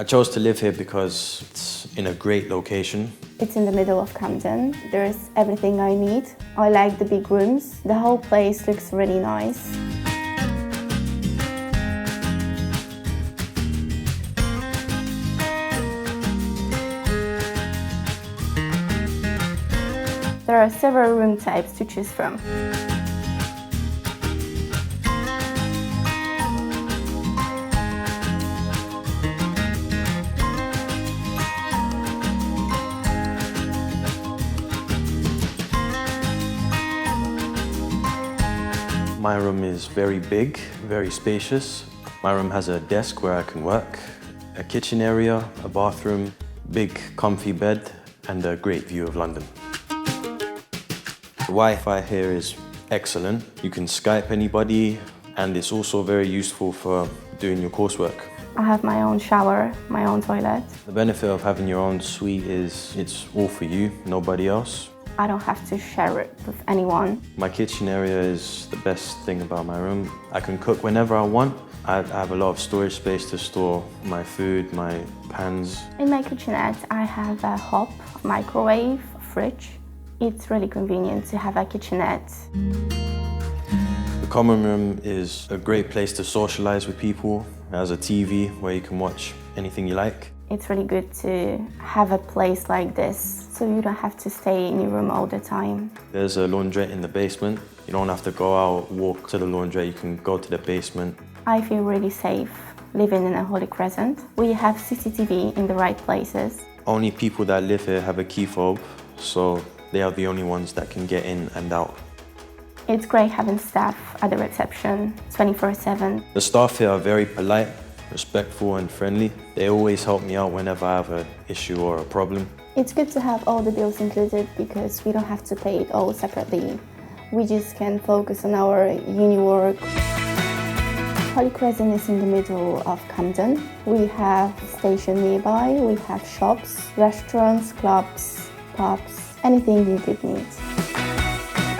I chose to live here because it's in a great location. It's in the middle of Camden. There's everything I need. I like the big rooms. The whole place looks really nice. There are several room types to choose from. My room is very big, very spacious. My room has a desk where I can work, a kitchen area, a bathroom, big comfy bed, and a great view of London. The Wi-Fi here is excellent. You can Skype anybody, and it's also very useful for doing your coursework. I have my own shower, my own toilet. The benefit of having your own suite is it's all for you, nobody else. I don't have to share it with anyone. My kitchen area is the best thing about my room. I can cook whenever I want. I have a lot of storage space to store my food, my pans. In my kitchenette, I have a hob, microwave, fridge. It's really convenient to have a kitchenette. The common room is a great place to socialize with people. It has a TV where you can watch anything you like. It's really good to have a place like this, so you don't have to stay in your room all the time. There's a laundrette in the basement. You don't have to go out, walk to the laundrette. You can go to the basement. I feel really safe living in a Hawley Crescent. We have CCTV in the right places. Only people that live here have a key fob, so they are the only ones that can get in and out. It's great having staff at the reception 24/7. The staff here are very polite, respectful and friendly. They always help me out whenever I have an issue or a problem. It's good to have all the bills included because we don't have to pay it all separately. We just can focus on our uni work. Hawley Crescent is in the middle of Camden. We have a station nearby, we have shops, restaurants, clubs, pubs, anything you could need.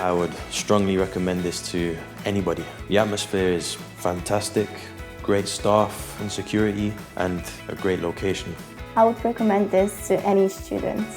I would strongly recommend this to anybody. The atmosphere is fantastic, great staff and security, and a great location. I would recommend this to any students.